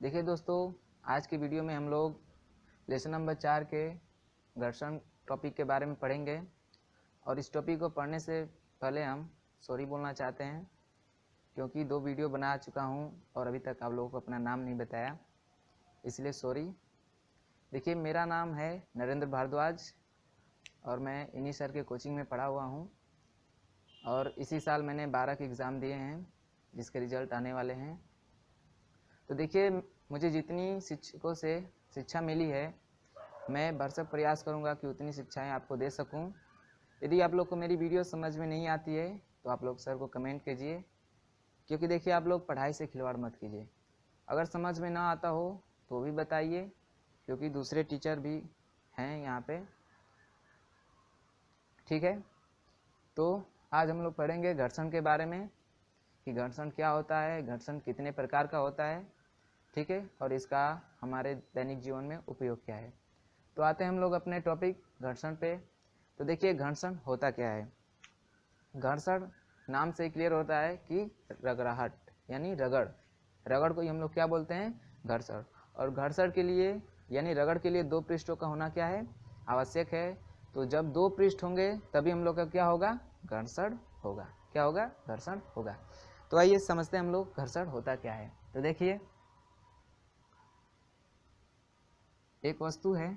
देखिए दोस्तों, आज की वीडियो में हम लोग लेसन नंबर 4 के घर्षण टॉपिक के बारे में पढ़ेंगे। और इस टॉपिक को पढ़ने से पहले हम सॉरी बोलना चाहते हैं, क्योंकि 2 वीडियो बना चुका हूं और अभी तक आप लोगों को अपना नाम नहीं बताया, इसलिए सॉरी। देखिए, मेरा नाम है नरेंद्र भारद्वाज और मैं इन्हीं सर के कोचिंग में पढ़ा हुआ हूं और इसी साल मैंने 12 के एग्ज़ाम दिए हैं, जिसके रिजल्ट आने वाले हैं। तो देखिए, मुझे जितनी शिक्षकों से शिक्षा मिली है, मैं भरसक प्रयास करूंगा कि उतनी शिक्षाएं आपको दे सकूं। यदि आप लोग को मेरी वीडियो समझ में नहीं आती है तो आप लोग सर को कमेंट कीजिए, क्योंकि देखिए, आप लोग पढ़ाई से खिलवाड़ मत कीजिए। अगर समझ में ना आता हो तो भी बताइए, क्योंकि दूसरे टीचर भी हैं यहाँ पे। ठीक है, तो आज हम लोग पढ़ेंगे घर्षण के बारे में कि घर्षण क्या होता है, घर्षण कितने प्रकार का होता है, ठीक है, और इसका हमारे दैनिक जीवन में उपयोग क्या है। तो आते हैं हम लोग अपने टॉपिक घर्षण पे। तो देखिए, घर्षण होता क्या है। घर्षण नाम से क्लियर होता है कि रगड़ाहट, यानी रगड़। रगड़ को ही हम लोग क्या बोलते हैं, घर्षण। और घर्षण के लिए यानी रगड़ के लिए 2 पृष्ठों का होना क्या है, आवश्यक है। तो जब 2 पृष्ठ होंगे तभी हम लोग का क्या होगा, घर्षण होगा। क्या होगा, घर्षण होगा। तो आइए समझते हैं हम लोग घर्षण होता क्या है। तो देखिए, एक वस्तु है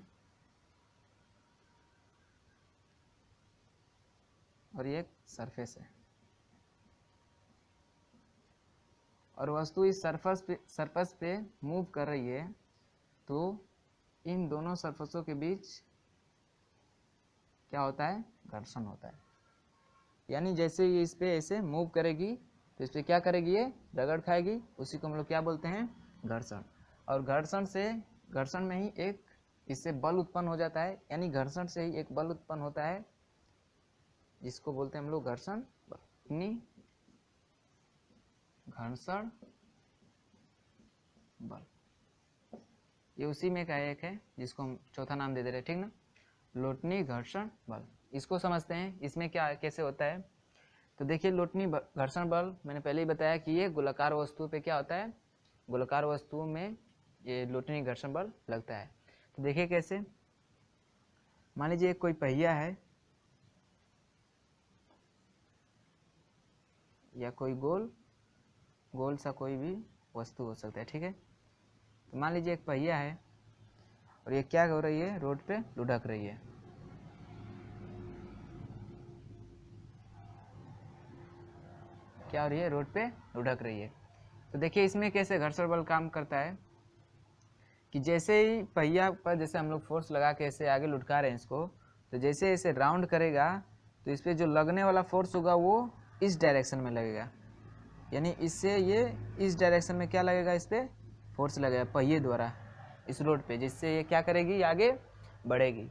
और ये एक सरफेस है, और वस्तु इस सरफेस पे मूव कर रही है। तो इन दोनों सरफेसों के बीच क्या होता है, घर्षण होता है। यानी जैसे ये इस पे ऐसे मूव करेगी तो इस पे क्या करेगी, ये रगड़ खाएगी, उसी को हम लोग क्या बोलते हैं, घर्षण। और घर्षण में ही एक इससे बल उत्पन्न हो जाता है, यानी घर्षण से ही एक बल उत्पन्न होता है, जिसको बोलते हैं हम लोग घर्षण बल। घर्षण बल ये उसी में का एक है, जिसको हम चौथा नाम दे दे रहे हैं, ठीक ना, लोटनी घर्षण बल। इसको समझते हैं, इसमें क्या कैसे होता है। तो देखिए, लोटनी घर्षण बल मैंने पहले ही बताया कि ये गोलाकार वस्तु पे क्या होता है, गोलाकार वस्तुओं में ये लोटनी घर्षण बल लगता है। तो देखिए कैसे, मान लीजिए कोई पहिया है या कोई गोल सा कोई भी वस्तु हो सकता है, ठीक है। तो मान लीजिए एक पहिया है और ये क्या हो रही है, रोड पे लुढ़क रही है। क्या हो रही है, रोड पे लुढ़क रही है। तो देखिए, इसमें कैसे घर्षण बल काम करता है कि जैसे ही पहिया पर जैसे हम लोग फोर्स लगा के ऐसे आगे लुढ़का रहे हैं इसको, तो जैसे इसे राउंड करेगा तो इस पर जो लगने वाला फोर्स होगा वो इस डायरेक्शन में लगेगा। यानी इससे ये इस डायरेक्शन में क्या लगेगा, इस पर फोर्स लगेगा पहिए द्वारा इस रोड पे, जिससे ये क्या करेगी, आगे बढ़ेगी।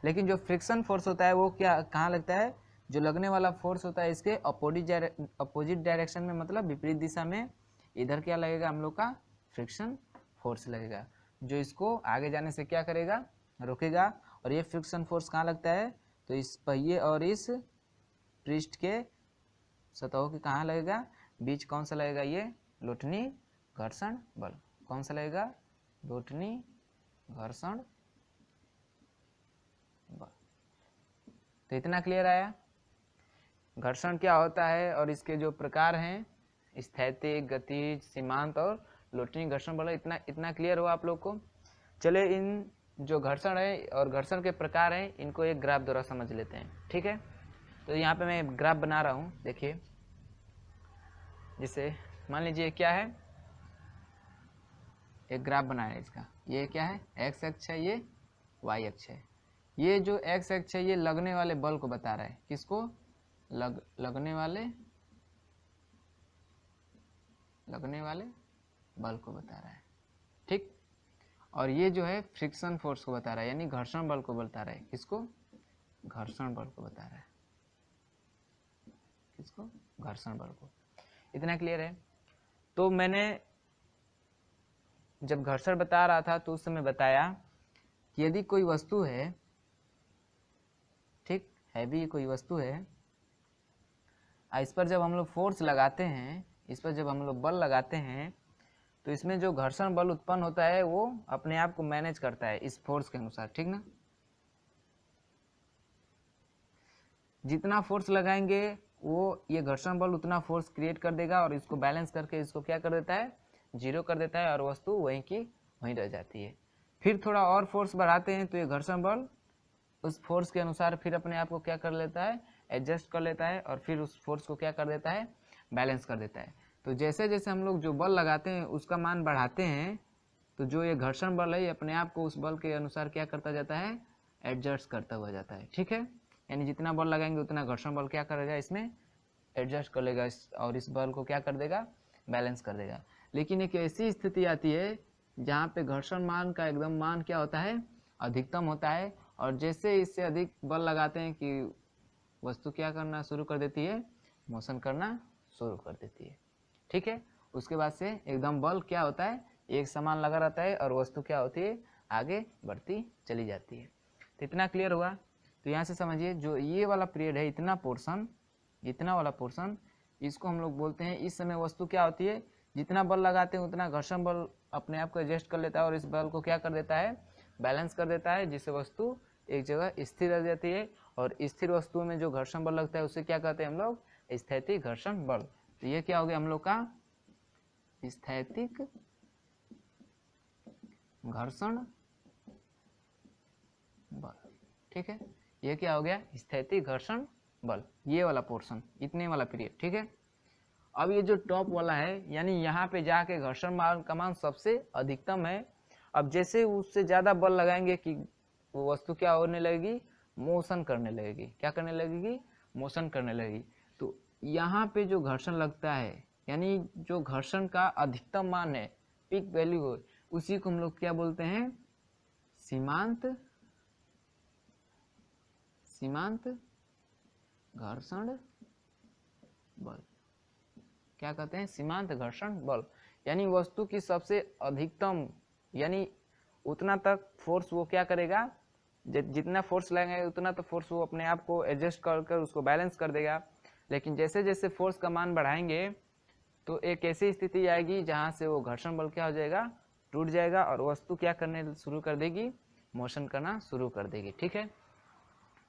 लेकिन जो फ्रिक्शन फोर्स होता है वो क्या कहाँ लगता है, जो लगने वाला फोर्स होता है इसके अपोजिट डायरेक्शन में, मतलब विपरीत दिशा में, इधर क्या लगेगा, हम लोग का फ्रिक्शन फोर्स लगेगा, जो इसको आगे जाने से क्या करेगा, रोकेगा। और ये फ्रिक्शन फोर्स कहाँ लगता है, तो इस पहिए और इस पृष्ठ के सतहों के कहाँ लगेगा, बीच कौन सा लगेगा, ये लोटनी घर्षण बल। कौन सा लगेगा, लोटनी घर्षण बल। तो इतना क्लियर आया घर्षण क्या होता है और इसके जो प्रकार हैं, स्थैतिक, गतिज, सीमांत और लोटनी घर्षण बल। इतना क्लियर हुआ आप लोग को। चले, इन जो घर्षण है और घर्षण के प्रकार हैं, इनको एक ग्राफ द्वारा समझ लेते हैं, ठीक है। तो यहाँ पे मैं ग्राफ बना रहा हूँ। देखिए, जैसे मान लीजिए क्या है, एक ग्राफ बनाया है इसका। ये क्या है, एक्स अक्ष है, ये वाई अक्ष है। ये जो एक्स अक्ष है ये लगने वाले बल को बता रहा है, किसको, लगने वाले बल को बता रहा है, ठीक। और ये जो है फ्रिक्शन फोर्स को बता रहा है, यानी घर्षण बल को बता रहा है, किसको, घर्षण बल को बता रहा है, किसको, घर्षण बल को। इतना क्लियर है। तो मैंने जब घर्षण बता रहा था तो उस समय बताया कि यदि कोई वस्तु है, ठीक, हैवी कोई वस्तु है, इस पर जब हम लोग फोर्स लगाते हैं, इस पर जब हम लोग बल लगाते हैं, तो इसमें जो घर्षण बल उत्पन्न होता है वो अपने आप को मैनेज करता है इस फोर्स के अनुसार, ठीक ना। जितना फोर्स लगाएंगे वो ये घर्षण बल उतना फोर्स क्रिएट कर देगा और इसको बैलेंस करके इसको क्या कर देता है, जीरो कर देता है और वस्तु वहीं की वहीं रह जाती है। फिर थोड़ा और फोर्स बढ़ाते हैं तो ये घर्षण बल उस फोर्स के अनुसार फिर अपने आप को क्या कर लेता है, एडजस्ट कर लेता है और फिर उस फोर्स को क्या कर देता है, बैलेंस कर देता है। तो जैसे जैसे हम लोग जो बल लगाते हैं उसका मान बढ़ाते हैं तो जो ये घर्षण बल है ये अपने आप को उस बल के अनुसार क्या करता जाता है, एडजस्ट करता हुआ जाता है, ठीक है। यानी जितना बल लगाएंगे उतना घर्षण बल क्या करेगा, इसमें एडजस्ट कर लेगा और इस बल को क्या कर देगा, बैलेंस कर देगा। लेकिन एक ऐसी स्थिति आती है जहाँ पे घर्षण मान का एकदम मान क्या होता है, अधिकतम होता है और जैसे इससे अधिक बल लगाते हैं कि वस्तु क्या करना शुरू कर देती है, मोशन करना शुरू कर देती है, ठीक है। उसके बाद से एकदम बल क्या होता है, एक समान लगा रहता है और वस्तु क्या होती है, आगे बढ़ती चली जाती है। तो इतना क्लियर हुआ। तो यहाँ से समझिए जो ये वाला पीरियड है, इतना पोर्शन, इतना वाला पोर्शन, इसको हम लोग बोलते हैं इस समय वस्तु क्या होती है, जितना बल लगाते हैं उतना घर्षण बल अपने आप को एडजस्ट कर लेता है और इस बल को क्या कर देता है, बैलेंस कर देता है, जिससे वस्तु एक जगह स्थिर रह जाती है। और स्थिर वस्तु में जो घर्षण बल लगता है उसे क्या कहते हैं हम लोग, स्थैतिक घर्षण बल। तो ये क्या हो गया हम लोग का, स्थैतिक घर्षण बल, ठीक है। ये क्या हो गया, स्थैतिक घर्षण बल, ये वाला पोर्शन, इतने वाला पीरियड, ठीक है। अब ये जो टॉप वाला है यानी यहाँ पे जाके घर्षण बल का मान सबसे अधिकतम है। अब जैसे उससे ज़्यादा बल लगाएंगे कि वो वस्तु क्या होने लगेगी, मोशन करने लगेगी, क्या करने लगेगी, मोशन करने लगेगी। तो यहाँ पे जो घर्षण लगता है यानी जो घर्षण का अधिकतम मान है, पीक वैल्यू हो, उसी को हम लोग क्या बोलते हैं, सीमांत घर्षण बल, क्या कहते हैं, सीमांत घर्षण बल। यानी वस्तु की सबसे अधिकतम यानी उतना तक फोर्स वो क्या करेगा, जितना फोर्स लगेगा उतना तो फोर्स वो अपने आप को एडजस्ट कर उसको बैलेंस कर देगा। लेकिन जैसे जैसे फोर्स का मान बढ़ाएंगे तो एक ऐसी स्थिति आएगी जहाँ से वो घर्षण बल क्या हो जाएगा, टूट जाएगा और वस्तु क्या करने शुरू कर देगी, मोशन करना शुरू कर देगी, ठीक है।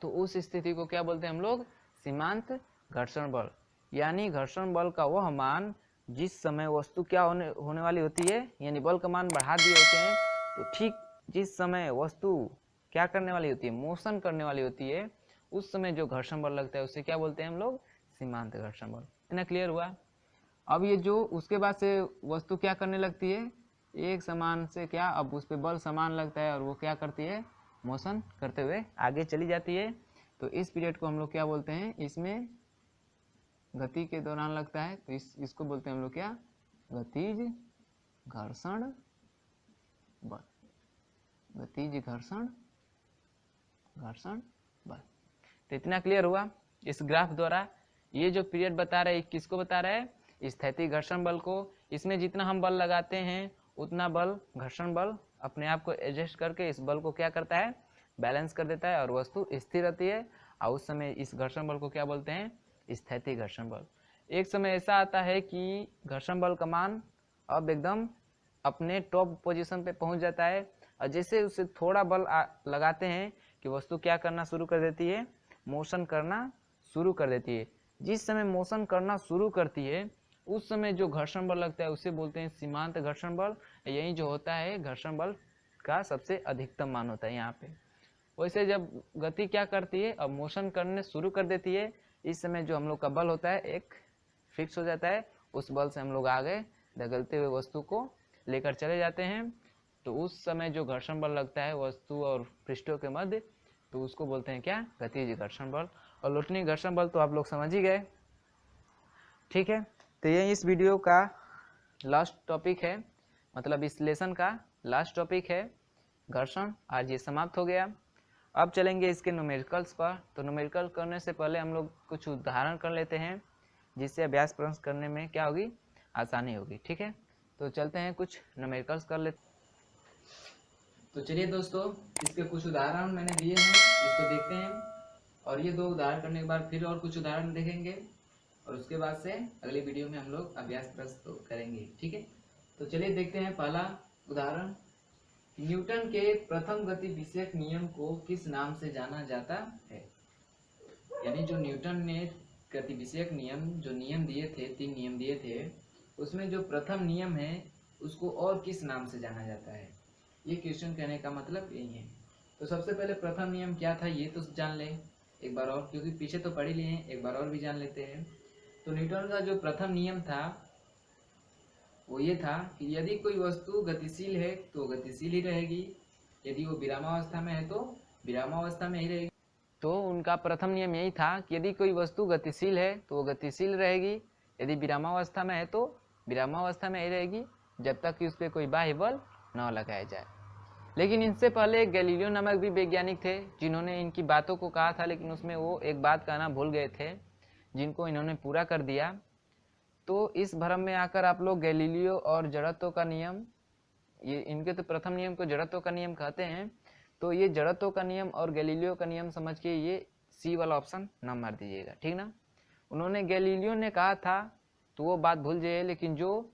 तो उस स्थिति को क्या बोलते हैं हम लोग, सीमांत घर्षण बल। यानी घर्षण बल का वह मान जिस समय वस्तु क्या होने वाली होती है, यानी बल का मान बढ़ा दिए होते हैं तो ठीक जिस समय वस्तु क्या करने वाली होती है, मोशन करने वाली होती है, उस समय जो घर्षण बल लगता है उसे क्या बोलते हैं हम लोग, सीमांत घर्षण बल। इतना क्लियर हुआ। अब ये जो उसके बाद से वस्तु क्या करने लगती है, एक समान से क्या, अब उस पर बल समान लगता है और वो क्या करती है, मोशन करते हुए आगे चली जाती है। तो इस पीरियड को हम लोग क्या बोलते हैं, इसमें गति के दौरान लगता है तो इसको बोलते हैं हम लोग क्या, गतिज घर्षण बल, गतिज घर्षण बल। तो इतना क्लियर हुआ इस ग्राफ द्वारा। ये जो पीरियड बता रहा है किसको बता रहा है, स्थैतिक घर्षण बल को। इसमें जितना हम बल लगाते हैं उतना बल, घर्षण बल अपने आप को एडजस्ट करके इस बल को क्या करता है, बैलेंस कर देता है और वस्तु स्थिर रहती है। और उस समय इस घर्षण बल को क्या बोलते हैं, स्थैतिक घर्षण बल। एक समय ऐसा आता है कि घर्षण बल का मान अब एकदम अपने टॉप पोजीशन पे पहुंच जाता है और जैसे उसे थोड़ा बल लगाते हैं कि वस्तु क्या करना शुरू कर देती है, मोशन करना शुरू कर देती है। जिस समय मोशन करना शुरू करती है उस समय जो घर्षण बल लगता है उसे बोलते हैं सीमांत घर्षण बल। यही जो होता है घर्षण बल का सबसे अधिकतम मान होता है यहाँ पे। वैसे जब गति क्या करती है, अब मोशन करने शुरू कर देती है, इस समय जो हम लोग का बल होता है एक फिक्स हो जाता है, उस बल से हम लोग आगे धकेलते हुए वस्तु को लेकर चले जाते हैं। तो उस समय जो घर्षण बल लगता है वस्तु और पृष्ठों के मध्य, तो उसको बोलते हैं क्या, गतिज घर्षण बल। और लुटनी घर्षण बल तो आप लोग समझ ही गए, ठीक है। तो ये इस वीडियो का लास्ट टॉपिक है, मतलब इस लेसन का लास्ट टॉपिक है घर्षण। आज ये समाप्त हो गया। अब चलेंगे इसके न्यूमेरिकल्स पर। तो न्यूमेरिकल करने से पहले हम लोग कुछ उदाहरण कर लेते हैं जिससे अभ्यास प्रश्न करने में क्या होगी, आसानी होगी, ठीक है। तो चलते हैं कुछ न्यूमेरिकल्स कर लेते। तो चलिए दोस्तों, इसके कुछ उदाहरण मैंने दिए हैं, इसको देखते हैं और ये 2 उदाहरण करने के बाद फिर और कुछ उदाहरण देखेंगे और उसके बाद से अगली वीडियो में हम लोग अभ्यास प्रश्न करेंगे, ठीक है। तो चलिए देखते हैं पहला उदाहरण। न्यूटन के प्रथम गति विषयक नियम को किस नाम से जाना जाता है। यानी जो न्यूटन ने गति विषयक नियम जो नियम दिए थे, 3 नियम दिए थे, उसमें जो प्रथम नियम है उसको और किस नाम से जाना जाता है। ये क्वेश्चन कहने का मतलब यही है। तो सबसे पहले प्रथम नियम क्या था ये तो जान लें एक बार और, क्योंकि पीछे तो पढ़ ही लिए हैं, एक बार और भी जान लेते हैं। तो न्यूटन का जो प्रथम नियम था वो ये था कि यदि कोई वस्तु गतिशील है तो गतिशील ही रहेगी, यदि वो विरामावस्था में है तो विरामावस्था में ही रहेगी। तो उनका प्रथम नियम यही था कि यदि कोई वस्तु गतिशील है तो वो गतिशील रहेगी, यदि विरामावस्था में है तो विरामावस्था में ही रहेगी, जब तक कि उस पर कोई बाह्य बल न लगाया जाए। लेकिन इनसे पहले गैलीलियो नामक भी वैज्ञानिक थे जिन्होंने इनकी बातों को कहा था, लेकिन उसमें वो एक बात कहना भूल गए थे जिनको इन्होंने पूरा कर दिया। तो इस भ्रम में आकर आप लोग गैलीलियो और जड़त्व का नियम, ये इनके तो प्रथम नियम को जड़त्व का नियम कहते हैं, तो ये जड़त्व का नियम और गैलीलियो का नियम समझ के ये सी वाला ऑप्शन ना मार दीजिएगा, ठीक ना। उन्होंने गैलीलियो ने कहा था तो वो बात भूल जाइए, लेकिन जो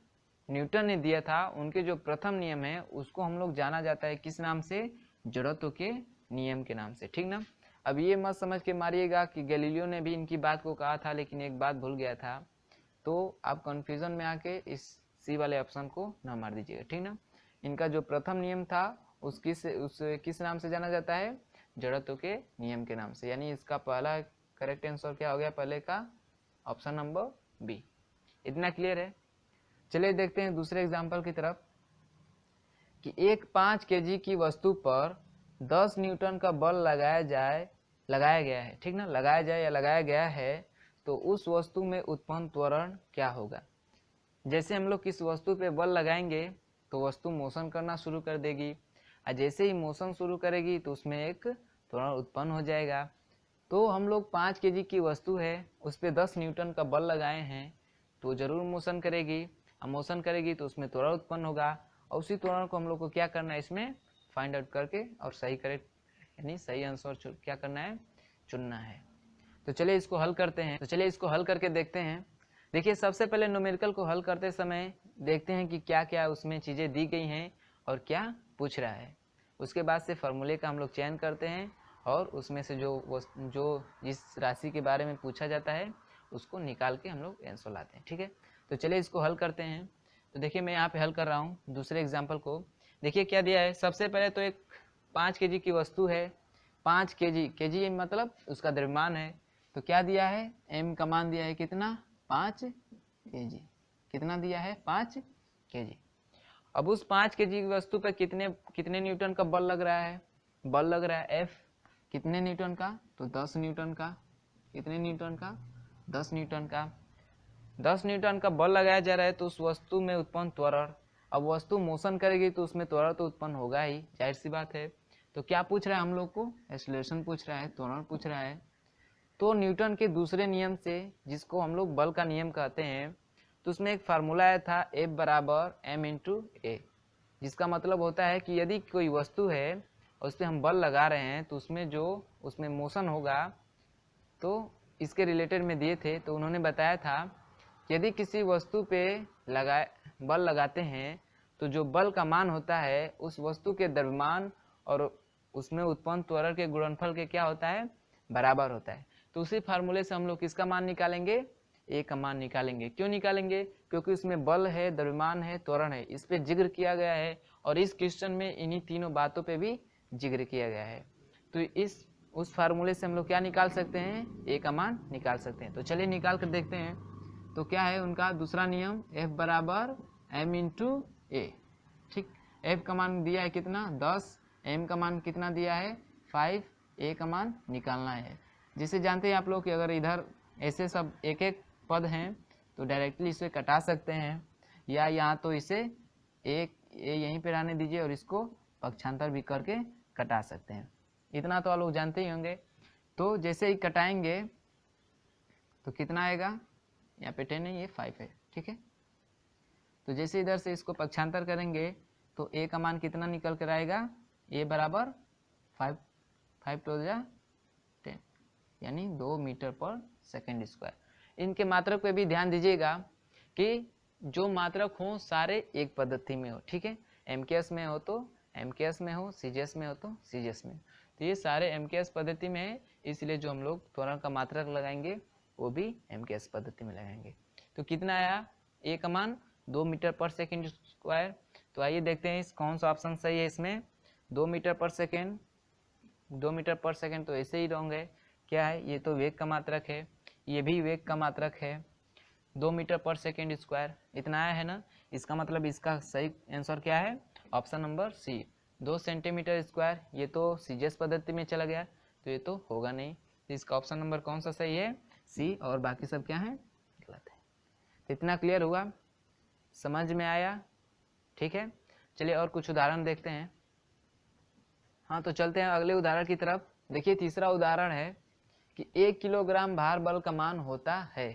न्यूटन ने दिया था उनके जो प्रथम नियम है उसको हम लोग जाना जाता है किस नाम से, जड़त्व के नियम के नाम से, ठीक ना। अब ये मत समझ के मारिएगा कि गैलीलियो ने भी इनकी बात को कहा था लेकिन एक बात भूल गया था, तो आप कंफ्यूजन में आके इस सी वाले ऑप्शन को ना मार दीजिएगा, ठीक ना। इनका जो प्रथम नियम था उस किस नाम से जाना जाता है, जड़त्व के नियम के नाम से। यानी इसका पहला करेक्ट आंसर क्या हो गया, पहले का ऑप्शन नंबर बी। इतना क्लियर है। चलिए देखते हैं दूसरे एग्जाम्पल की तरफ कि एक 5 kg की वस्तु पर 10 न्यूटन का बल लगाया गया है, ठीक ना, लगाया जाए या लगाया गया है, तो उस वस्तु में उत्पन्न त्वरण क्या होगा। जैसे हम लोग किस वस्तु पे बल लगाएंगे तो वस्तु मोशन करना शुरू कर देगी, और जैसे ही मोशन शुरू करेगी तो उसमें एक त्वरण उत्पन्न हो जाएगा। तो हम लोग 5 kg की वस्तु है उस पर 10 न्यूटन का बल लगाए हैं तो जरूर मोशन करेगी, और मोशन करेगी तो उसमें त्वरण उत्पन्न होगा, और उसी त्वरण को हम लोग को क्या करना है इसमें फाइंड आउट करके और सही करेक्ट यानी सही आंसर क्या करना है, चुनना है। तो चलिए इसको हल करते हैं। तो चलिए इसको हल करके देखते हैं। देखिए सबसे पहले न्यूमेरिकल को हल करते समय देखते हैं कि क्या क्या उसमें चीज़ें दी गई हैं और क्या पूछ रहा है। उसके बाद से फार्मूले का हम लोग चयन करते हैं और उसमें से जो जिस राशि के बारे में पूछा जाता है उसको निकाल के हम लोग आंसर लाते हैं, ठीक है। तो चलिए इसको हल करते हैं। तो देखिए मैं यहाँ पे हल कर रहा हूँ दूसरे एग्जाम्पल को। देखिए क्या दिया है, सबसे पहले तो एक 5 kg की वस्तु है, 5 kg मतलब उसका द्रव्यमान है। तो क्या दिया है, m का मान दिया है कितना, 5 kg। कितना दिया है, 5 kg। अब उस 5 kg की वस्तु पर कितने न्यूटन का बल लग रहा है, बल लग रहा है F। कितने न्यूटन का, तो 10 न्यूटन का। कितने न्यूटन का, 10 न्यूटन का। 10 न्यूटन का बल लगाया जा रहा है तो उस वस्तु में उत्पन्न त्वरण, अब वस्तु मोशन करेगी तो उसमें त्वरण तो उत्पन्न होगा ही, जाहिर सी बात है। तो क्या पूछ रहा है हम लोग को, एक्सेलरेशन पूछ रहा है, त्वरण पूछ रहा है। तो न्यूटन के दूसरे नियम से, जिसको हम लोग बल का नियम कहते हैं, तो उसमें एक फार्मूला आया था F बराबर m×a, जिसका मतलब होता है कि यदि कोई वस्तु है और उस पर हम बल लगा रहे हैं तो उसमें मोशन होगा। तो इसके रिलेटेड में दिए थे, तो उन्होंने बताया था यदि किसी वस्तु पे बल लगाते हैं तो जो बल का मान होता है उस वस्तु के द्रव्यमान और उसमें उत्पन्न त्वरण के गुणनफल के क्या होता है, बराबर होता है। तो उसी फार्मूले से हम लोग किसका मान निकालेंगे, ए का मान निकालेंगे। क्यों निकालेंगे, क्योंकि उसमें बल है, द्रव्यमान है, त्वरण है, इस पे जिक्र किया गया है और इस क्वेश्चन में इन्हीं तीनों बातों पे भी जिक्र किया गया है। तो उस फार्मूले से हम लोग क्या निकाल सकते हैं, ए का मान निकाल सकते हैं। तो चलिए निकाल कर देखते हैं। तो क्या है उनका दूसरा नियम, F बराबर m×a, ठीक। F का मान दिया है कितना, 10, m का मान कितना दिया है, 5, a का मान निकालना है। जिसे जानते हैं आप लोग कि अगर इधर ऐसे सब एक एक पद हैं तो डायरेक्टली इसे कटा सकते हैं, या यहाँ तो इसे एक यहीं पे रहने दीजिए और इसको पक्षांतर भी करके कटा सकते हैं। इतना तो आप लोग जानते ही होंगे। तो जैसे ही कटाएंगे तो कितना आएगा, यहाँ पे 10 है, ये 5 है, ठीक है। तो जैसे इधर से इसको पक्षांतर करेंगे तो a का मान कितना निकल कर आएगा, a बराबर 5 × 10 यानी 2 मीटर पर सेकेंड स्क्वायर। इनके मात्रक पे भी ध्यान दीजिएगा कि जो मात्रक हो सारे एक पद्धति में हो, ठीक है। एमकेएस में हो तो एमकेएस में हो, सीजीएस में हो तो सीजीएस में। तो ये सारे एमकेएस पद्धति में है, इसलिए जो हम लोग त्वरण का मात्रक लगाएंगे वो भी एमकेएस पद्धति में लगाएंगे। तो कितना आया, ए का मान 2 मीटर पर सेकेंड स्क्वायर। तो आइए देखते हैं इस कौन सा ऑप्शन सही है इसमें। 2 मीटर पर सेकेंड, 2 मीटर पर सेकेंड तो ऐसे ही रॉन्ग है। क्या है, ये तो वेग का मात्रक है, ये भी वेग का मात्रक है। 2 मीटर पर सेकेंड स्क्वायर इतना आया है ना, इसका मतलब इसका सही आंसर क्या है, option number C 2 centimetre square. ये तो सीजीएस पद्धति में चला गया, तो ये तो होगा नहीं। तो इसका ऑप्शन नंबर कौन सा सही है, सी, और बाकी सब क्या है, गलत है। तो इतना क्लियर हुआ, समझ में आया, ठीक है। चलिए और कुछ उदाहरण देखते हैं। हाँ, तो चलते हैं अगले उदाहरण की तरफ। देखिए तीसरा उदाहरण है कि 1 किलोग्राम भार बल का मान होता है।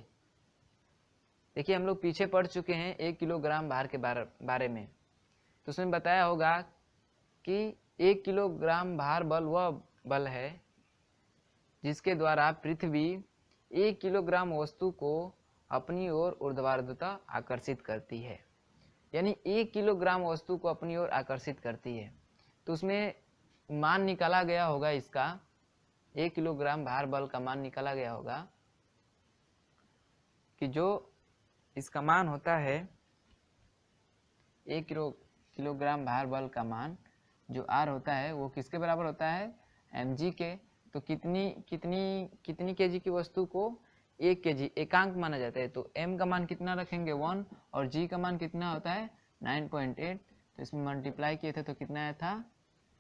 देखिए हम लोग पीछे पढ़ चुके हैं 1 किलोग्राम भार के बारे में। तो उसमें बताया होगा कि 1 किलोग्राम भार बल वह बल है जिसके द्वारा पृथ्वी 1 किलोग्राम वस्तु को अपनी ओर ऊर्ध्वाधरता आकर्षित करती है। यानी 1 किलोग्राम वस्तु को अपनी ओर आकर्षित करती है। तो उसमें मान निकाला गया होगा इसका, 1 किलोग्राम भार बल का मान निकाला गया होगा कि जो इसका मान होता है 1 किलोग्राम भार बल का मान जो आर होता है वो किसके बराबर होता है, mg के। तो कितनी केजी की वस्तु को 1 केजी एकांक माना जाता है, तो m का मान कितना रखेंगे 1, और g का मान कितना होता है 9.8। तो इसमें मल्टीप्लाई किए थे तो कितना आया था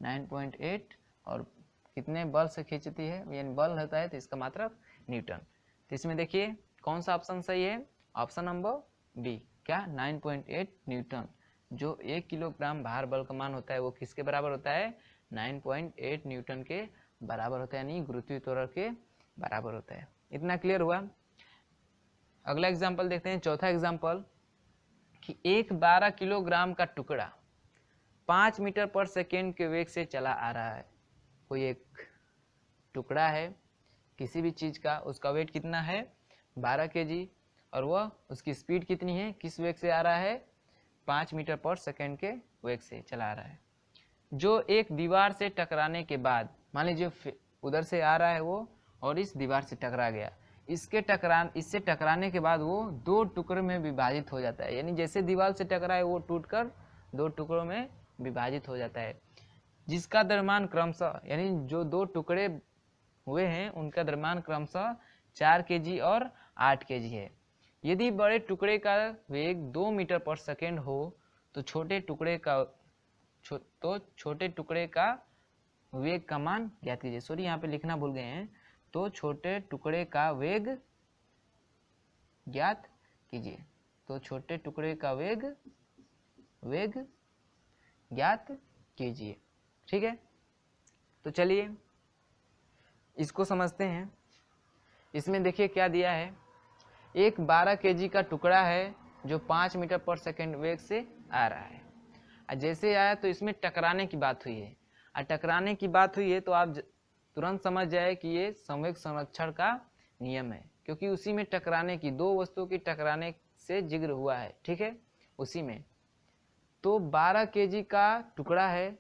9.8, और कितने बल से खींचती है, यानी बल होता है तो इसका मात्रक न्यूटन। तो इसमें देखिए कौन सा ऑप्शन सही है, ऑप्शन नंबर बी, क्या 9.8 न्यूटन। जो 1 किलोग्राम भार बल का मान होता है वो किसके बराबर होता है, 9.8 न्यूटन के बराबर होता है, यानी गुरुत्वीय त्वरण के बराबर होता है। इतना क्लियर हुआ। अगला एग्जाम्पल देखते हैं, चौथा एग्जाम्पल, कि एक 12 किलोग्राम का टुकड़ा 5 मीटर पर सेकेंड के वेग से चला आ रहा है। कोई एक टुकड़ा है किसी भी चीज का, उसका वेट कितना है 12 केजी, और वह उसकी स्पीड कितनी है, किस वेग से आ रहा है, 5 मीटर पर सेकेंड के वेग से चला आ रहा है। जो एक दीवार से टकराने के बाद, मान लीजिए उधर से आ रहा है वो और इस दीवार से टकरा गया, इससे टकराने के बाद वो 2 टुकड़ों में विभाजित हो जाता है। यानी जैसे दीवार से टकराए वो टूटकर 2 टुकड़ों में विभाजित हो जाता है, जिसका द्रव्यमान क्रमशः, यानी जो 2 टुकड़े हुए हैं उनका द्रव्यमान क्रमशः 4 केजी और 8 केजी है। यदि बड़े टुकड़े का वेग 2 मीटर पर सेकेंड हो तो छोटे टुकड़े का वेग का मान ज्ञात कीजिए। सॉरी, यहाँ पे लिखना भूल गए हैं, तो छोटे टुकड़े का वेग ज्ञात कीजिए। तो छोटे टुकड़े का वेग ज्ञात कीजिए, ठीक है। तो चलिए इसको समझते हैं। इसमें देखिए क्या दिया है, एक 12 केजी का टुकड़ा है जो 5 मीटर पर सेकेंड वेग से आ रहा है। जैसे आया तो इसमें टकराने की बात हुई है, और टकराने की बात हुई है तो आप तुरंत समझ जाए कि ये संवेग संरक्षण का नियम है, क्योंकि उसी में टकराने की, 2 वस्तुओं की टकराने से जिक्र हुआ है, ठीक है, उसी में। तो 12 केजी का टुकड़ा है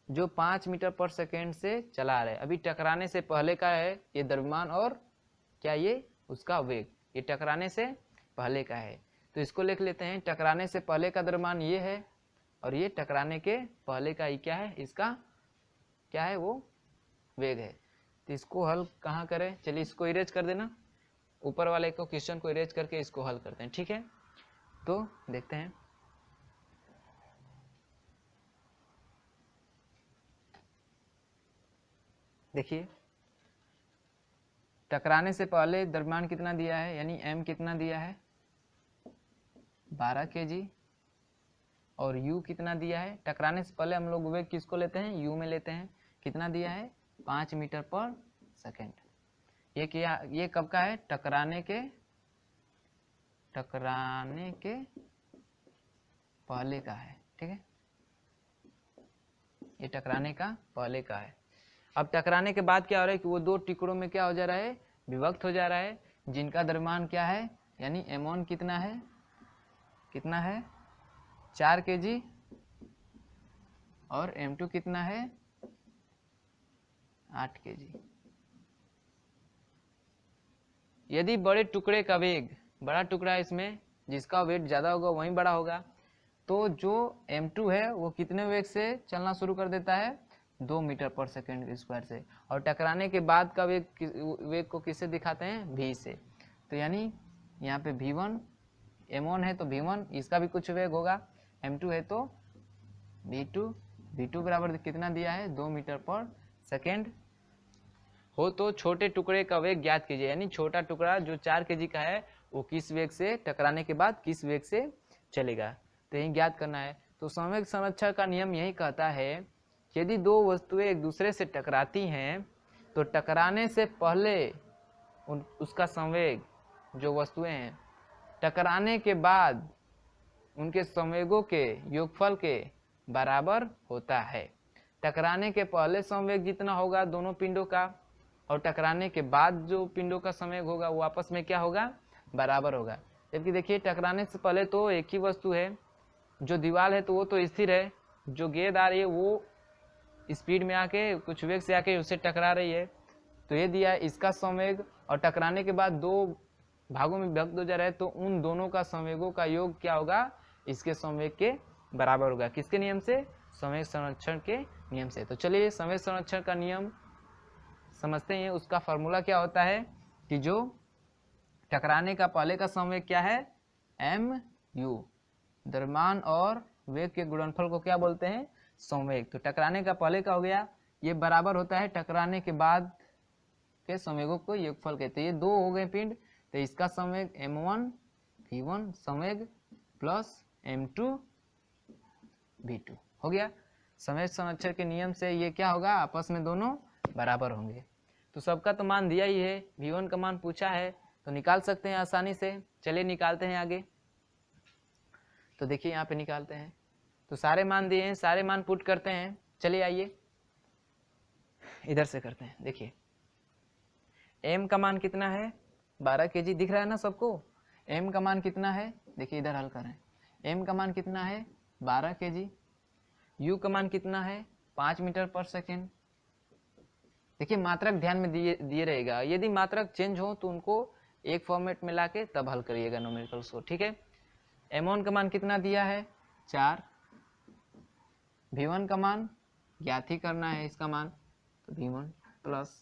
जो 5 मीटर पर सेकेंड से चला रहा है। अभी टकराने से पहले का है ये द्रव्यमान, और क्या ये उसका वेग, ये टकराने से पहले का है। तो इसको लिख लेते हैं, टकराने से पहले का द्रव्यमान ये है, और ये टकराने के पहले का ही क्या है, इसका क्या है, वो वेग है। तो इसको हल कहाँ करें, चलिए इसको इरेज कर देना, ऊपर वाले को क्वेश्चन को इरेज करके इसको हल करते हैं, ठीक है। तो देखते हैं, देखिए टकराने से पहले द्रव्यमान कितना दिया है, यानी m कितना दिया है 12 केजी, और u कितना दिया है, टकराने से पहले हम लोग वेग किसको लेते हैं, u में लेते हैं, कितना दिया है 5 मीटर पर सेकेंड। ये क्या, ये कब का है, टकराने के पहले का है, ठीक है, ये टकराने का पहले का है। अब टकराने के बाद क्या हो रहा है कि वो 2 टुकड़ों में क्या हो जा रहा है, विभक्त हो जा रहा है, जिनका द्रव्यमान क्या है, यानी m1 कितना है, कितना है 4 kg और M2 कितना है 8 kg। यदि बड़े टुकड़े का वेग, बड़ा टुकड़ा इसमें जिसका वेट ज़्यादा होगा वहीं बड़ा होगा, तो जो M2 है वो कितने वेग से चलना शुरू कर देता है 2 मीटर पर सेकेंड स्क्वायर से, और टकराने के बाद का वेग को किससे दिखाते हैं v से। तो यानी यहाँ पे v1 m1 है तो v1 इसका भी कुछ वेग होगा, m2 है तो v2 बराबर कितना दिया है 2 मीटर पर सेकेंड हो। तो छोटे टुकड़े का वेग ज्ञात कीजिए, यानी छोटा टुकड़ा जो 4 kg का है वो किस वेग से टकराने के बाद किस वेग से चलेगा, तो यही ज्ञात करना है। तो संवेग संरक्षण का नियम यही कहता है कि यदि दो वस्तुएं एक दूसरे से टकराती हैं तो टकराने से पहले उसका संवेग, जो वस्तुएं हैं, टकराने के बाद उनके संवेगों के योगफल के बराबर होता है। टकराने के पहले संवेग जितना होगा दोनों पिंडों का, और टकराने के बाद जो पिंडों का संवेग होगा वो आपस में क्या होगा, बराबर होगा। जबकि देखिए टकराने से पहले तो एक ही वस्तु है, जो दीवार है तो वो तो स्थिर है, जो गेंद आ रही है वो स्पीड में आके कुछ वेग से आके उससे टकरा रही है, तो ये दिया है इसका संवेग, और टकराने के बाद दो भागों में विभक्त हो जा रहा है तो उन दोनों का संवेगों का योग क्या होगा, इसके संवेग के बराबर होगा। किसके नियम से, संवेग संरक्षण के नियम से। तो चलिए संवेग संरक्षण का नियम समझते हैं। उसका फॉर्मूला क्या होता है कि जो टकराने का पहले का संवेग क्या है mu, द्रव्यमान और वेग के गुणनफल को क्या बोलते हैं, संवेग। तो टकराने का पहले का हो गया, ये बराबर होता है टकराने के बाद के संवेगों को योगफल कहते हैं। ये दो हो गए पिंड, तो इसका संवेग m1 v1 संवेग प्लस m2 v2 हो गया। संवेग संरक्षण के नियम से ये क्या होगा, आपस में दोनों बराबर होंगे। तो सबका तो मान दिया ही है, v1 का मान पूछा है तो निकाल सकते हैं आसानी से। चलिए निकालते हैं आगे। तो देखिए यहाँ पे निकालते हैं, तो सारे मान दिए हैं, सारे मान पुट करते हैं। चलिए आइए इधर से करते हैं। देखिए m का मान कितना है 12 kg, दिख रहा है ना सबको। m का मान कितना है, देखिए इधर हल करें। m का मान कितना है 12 kg, u का मान कितना है 5 मीटर पर सेकेंड। देखिए मात्रक ध्यान में दिए रहेगा, यदि मात्रक चेंज हो तो उनको एक फॉर्मेट में लाके तब हल करिएगा न्यूमेरिकल्स को, ठीक है। m1 का मान कितना दिया है 4, v1 का मान ज्ञात ही करना है इसका मान, तो v1 प्लस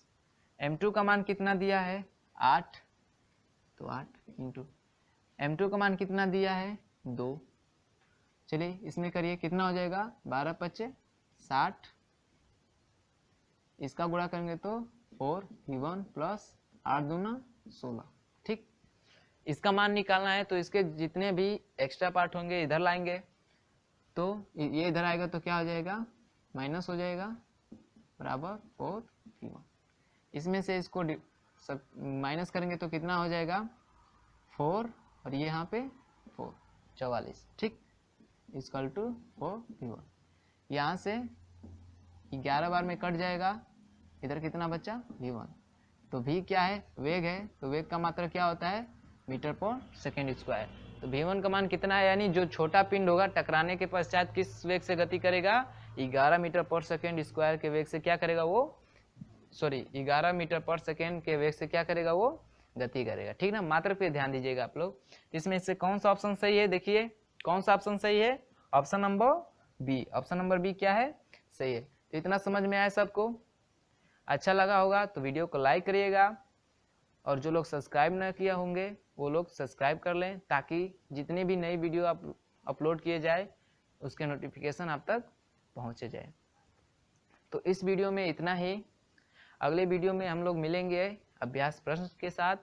m2 का मान कितना दिया है 8, तो 8 इंटू m2 का मान कितना दिया है 2। चलिए इसमें करिए कितना हो जाएगा 12 × 5 = 60, इसका गुणा करेंगे तो 4 v1 प्लस 8 दूना 16, ठीक। इसका मान निकालना है तो इसके जितने भी एक्स्ट्रा पार्ट होंगे इधर लाएंगे, तो ये इधर आएगा तो क्या हो जाएगा, माइनस हो जाएगा, बराबर 4 v1। इसमें से इसको सब माइनस करेंगे तो कितना हो जाएगा 4, और ये यहाँ पे 4 44, ठीक, इक्वल टू 4 v1। यहाँ से 11 बार में कट जाएगा, इधर कितना बचा v1। तो v क्या है, वेग है, तो वेग का मात्रा क्या होता है मीटर पर सेकेंड स्क्वायर। तो v1 का मान कितना है, यानी जो छोटा पिंड होगा टकराने के पश्चात किस वेग से गति करेगा, 11 मीटर पर सेकेंड स्क्वायर के वेग से क्या करेगा वो, 11 मीटर पर सेकेंड के वेग से क्या करेगा वो, गति करेगा, ठीक ना। मात्रक पे ध्यान दीजिएगा आप लोग। इसमें से कौन सा ऑप्शन सही है, देखिए कौन सा ऑप्शन सही है, option number B. Option number B क्या है, सही है। तो इतना समझ में आया सबको, अच्छा लगा होगा तो वीडियो को लाइक करिएगा, और जो लोग सब्सक्राइब न किया होंगे वो लोग सब्सक्राइब कर लें, ताकि जितनी भी नई वीडियो अपलोड किए जाए उसके नोटिफिकेशन आप तक पहुँचे जाए। तो इस वीडियो में इतना ही, अगले वीडियो में हम लोग मिलेंगे अभ्यास प्रश्न के साथ।